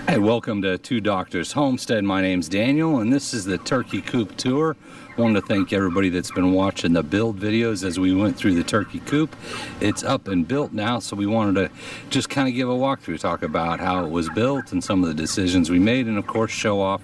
Hey, welcome to Two Doctors Homestead. My name's Daniel, and this is the turkey coop tour. I wanted to thank everybody that's been watching the build videos as we went through the turkey coop. It's up and built now, so we wanted to just kind of give a walkthrough, talk about how it was built and some of the decisions we made, and of course show off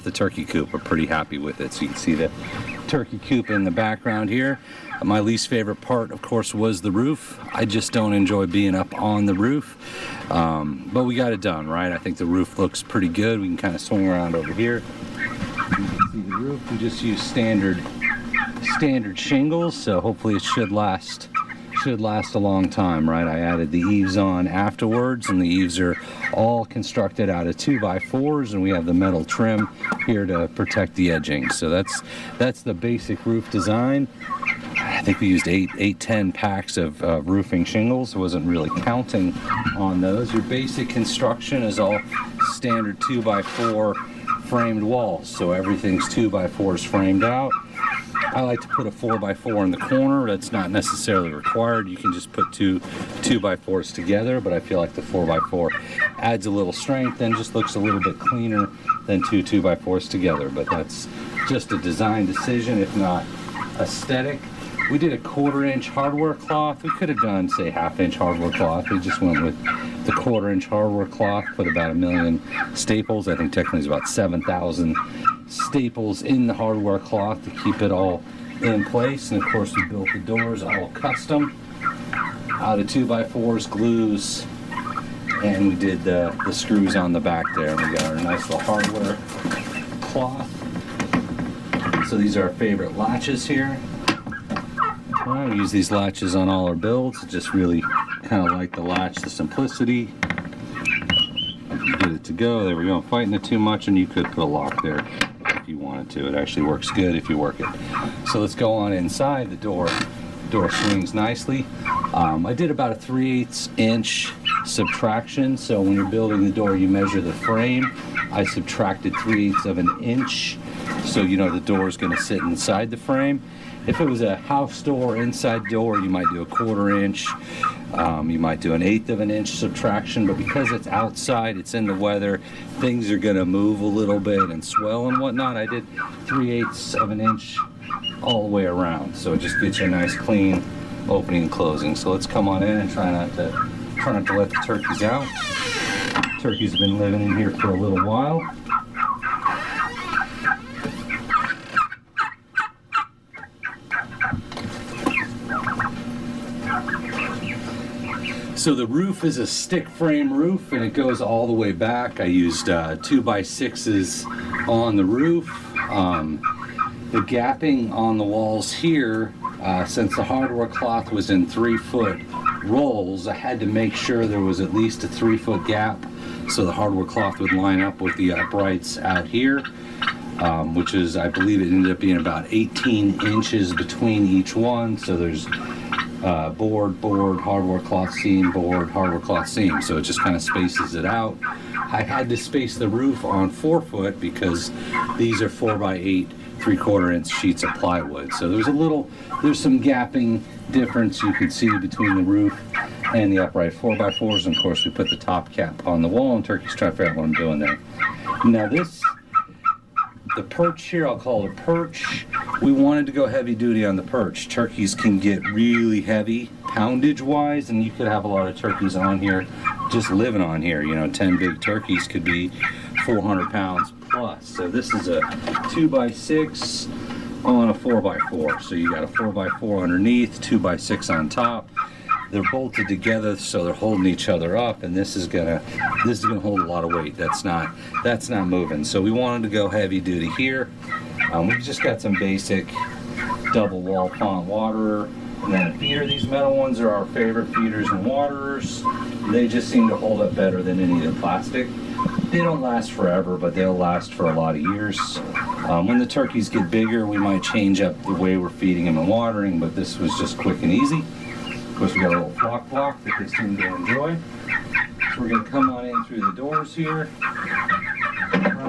the turkey coop. We're pretty happy with it. So you can see the turkey coop in the background here. My least favorite part, of course, was the roof. I just don't enjoy being up on the roof, but we got it done, right? I think the roof looks pretty good. We can kind of swing around over here. You can see the roof. We just use standard shingles, so hopefully it should last a long time, right? I added the eaves on afterwards, and the eaves are all constructed out of 2x4s, and we have the metal trim here to protect the edging. So that's the basic roof design. I think we used 10 packs of roofing shingles. I wasn't really counting on those. Your basic construction is all standard 2x4 framed walls, so everything's 2x4s framed out. I like to put a 4x4 in the corner. That's not necessarily required. You can just put two 2x4s together, but I feel like the 4x4 adds a little strength and just looks a little bit cleaner than two 2x4s together. But that's just a design decision, if not aesthetic. We did a 1/4-inch hardware cloth. We could have done, say, 1/2-inch hardware cloth. We just went with the 1/4-inch hardware cloth, put about 1 million staples. I think technically it's about 7,000 staples in the hardware cloth to keep it all in place. And of course we built the doors all custom out of 2x4s, glues, and we did the screws on the back there. And we got our nice little hardware cloth. So these are our favorite latches here. We use these latches on all our builds. Just really kind of like the latch, the simplicity. Get it to go. There we go. Fighting it too much, and you could put a lock there if you wanted to. It actually works good if you work it. So let's go on inside. The door swings nicely. I did about a 3/8 inch subtraction. So when you're building the door, you measure the frame. I subtracted 3/8 of an inch, so you know the door is going to sit inside the frame. If it was a house door, inside door, you might do a 1/4 inch. You might do an 1/8 of an inch subtraction, but because it's outside, it's in the weather, things are gonna move a little bit and swell and whatnot. I did 3/8 of an inch all the way around, so it just gets you a nice clean opening and closing. So let's come on in and try not to let the turkeys out. Turkeys have been living in here for a little while. So the roof is a stick frame roof, and it goes all the way back. I used 2x6s on the roof. The gapping on the walls here, since the hardware cloth was in 3-foot rolls, I had to make sure there was at least a 3-foot gap so the hardware cloth would line up with the uprights out here, which is, I believe it ended up being about 18 inches between each one. So there's board, hardware cloth seam, board, hardware cloth seam. So it just kind of spaces it out. I had to space the roof on 4-foot because these are 4x8 3/4 inch sheets of plywood. So there's some gapping difference you can see between the roof and the upright 4x4s. And of course we put the top cap on the wall, and turkeys trying to figure out what I'm doing there. Now the perch here, I'll call it a perch. We wanted to go heavy duty on the perch. Turkeys can get really heavy poundage wise, and you could have a lot of turkeys on here just living on here. You know, 10 big turkeys could be 400 pounds plus. So this is a 2x6 on a 4x4. So you got a 4x4 underneath, 2x6 on top. They're bolted together, so they're holding each other up, and this is gonna hold a lot of weight. That's not moving. So we wanted to go heavy duty here. We just got some basic double wall pond waterer, and then a feeder. These metal ones are our favorite feeders and waterers. They just seem to hold up better than any of the plastic. They don't last forever, but they'll last for a lot of years. When the turkeys get bigger, we might change up the way we're feeding them and watering, but this was just quick and easy. Of course, we got a little flock block that they seem to enjoy. So we're going to come on in through the doors here.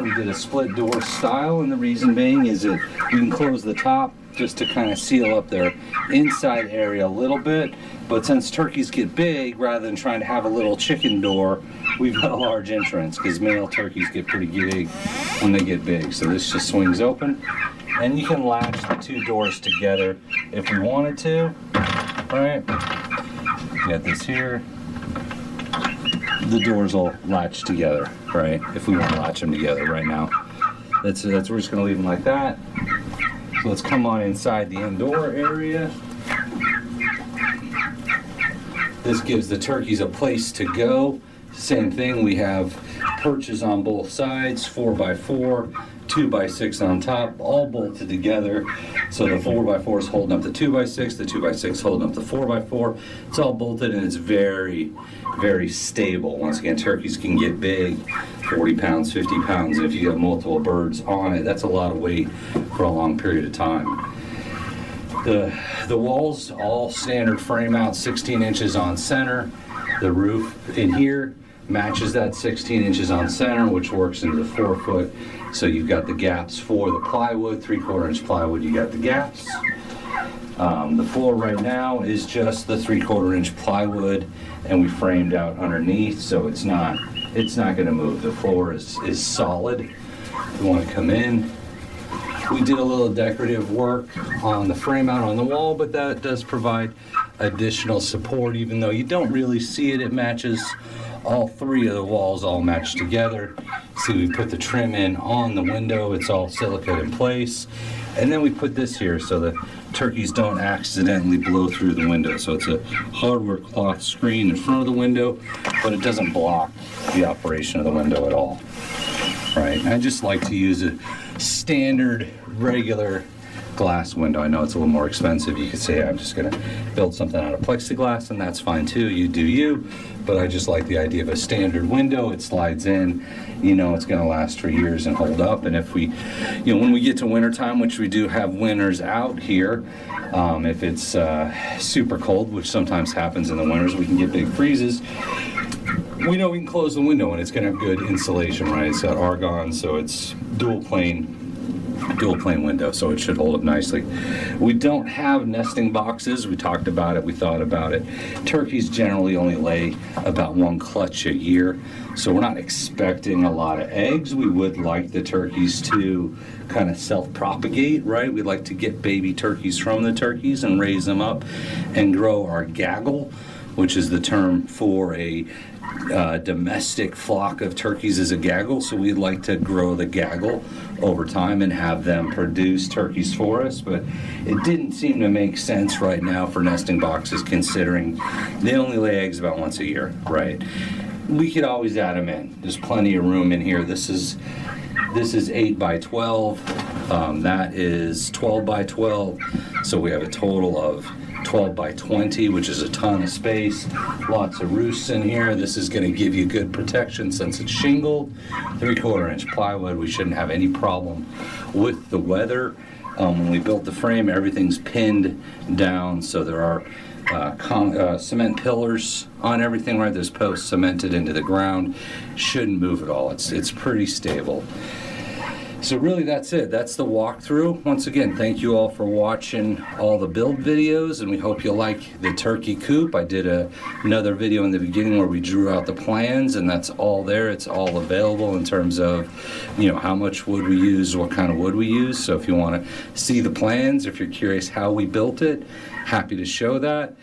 We did a split door style, and the reason being is that we can close the top just to kind of seal up their inside area a little bit. But since turkeys get big, rather than trying to have a little chicken door, we've got a large entrance because male turkeys get pretty big when they get big. So this just swings open, and you can latch the two doors together if we wanted to, right? Got this here. The doors will latch together, right? If we want to latch them together right now. We're just going to leave them like that. So let's come on inside the indoor area. This gives the turkeys a place to go. Same thing, we have perches on both sides, 4x4, 2x6 on top, all bolted together. So the 4x4 is holding up the 2x6, the 2x6 holding up the 4x4. It's all bolted and it's very, very stable. Once again, turkeys can get big, 40 pounds, 50 pounds, and if you have multiple birds on it, that's a lot of weight for a long period of time. The walls, all standard frame out, 16 inches on center. The roof in here matches that 16 inches on center, which works into the 4 foot. So you've got the gaps for the plywood, 3/4 inch plywood, you got the gaps. The floor right now is just the 3/4 inch plywood, and we framed out underneath, so it's not going to move. The floor is solid. If you want to come in, we did a little decorative work on the frame out on the wall, but that does provide additional support. Even though you don't really see it, it matches all three of the walls, all matched together. See, we put the trim in on the window, it's all silicate in place, and then we put this here so the turkeys don't accidentally blow through the window. So it's a hardware cloth screen in front of the window, but it doesn't block the operation of the window at all. Right, I just like to use a standard regular glass window. I know it's a little more expensive. You could say I'm just going to build something out of plexiglass, and that's fine too. You do you, but I just like the idea of a standard window. It slides in, you know, it's going to last for years and hold up. And if we, you know, when we get to wintertime, which we do have winters out here, if it's super cold, which sometimes happens in the winters, we can get big freezes. We know we can close the window and it's going to have good insulation, right? It's got argon, so it's dual plane window, so it should hold up nicely. We don't have nesting boxes. We talked about it, we thought about it. Turkeys generally only lay about 1 clutch a year, so we're not expecting a lot of eggs. We would like the turkeys to kind of self-propagate, right? We'd like to get baby turkeys from the turkeys and raise them up and grow our gaggle, which is the term for a domestic flock of turkeys, is a gaggle. So we'd like to grow the gaggle over time and have them produce turkeys for us, but it didn't seem to make sense right now for nesting boxes, considering they only lay eggs about once a year, right? We could always add them in. There's plenty of room in here. This is 8 by 12. That is 12 by 12. So we have a total of 12 by 20, which is a ton of space. Lots of roosts in here. This is going to give you good protection since it's shingled. 3/4 inch plywood. We shouldn't have any problem with the weather. When we built the frame, everything's pinned down, so there are cement pillars on everything, right? There's posts cemented into the ground. Shouldn't move at all. It's pretty stable. So really that's it. That's the walkthrough. Once again, thank you all for watching all the build videos, and we hope you like the turkey coop. I did another video in the beginning where we drew out the plans, and that's all there. It's all available in terms of, you know, how much wood we use, what kind of wood we use. So if you want to see the plans, if you're curious how we built it, happy to show that.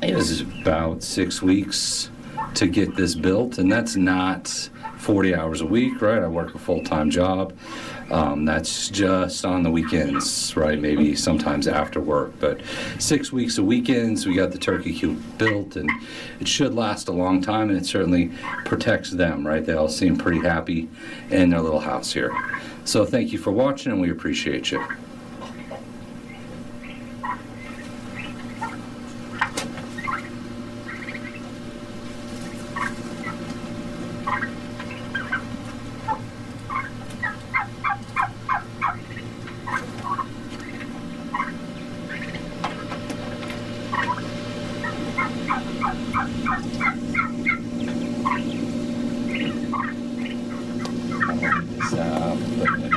It was about 6 weeks to get this built, and that's not 40 hours a week, right? I work a full-time job. That's just on the weekends, right? Maybe sometimes after work, but 6 weeks of weekends, we got the turkey coop built, and it should last a long time, and it certainly protects them, right? They all seem pretty happy in their little house here. So thank you for watching, and we appreciate you. Putting it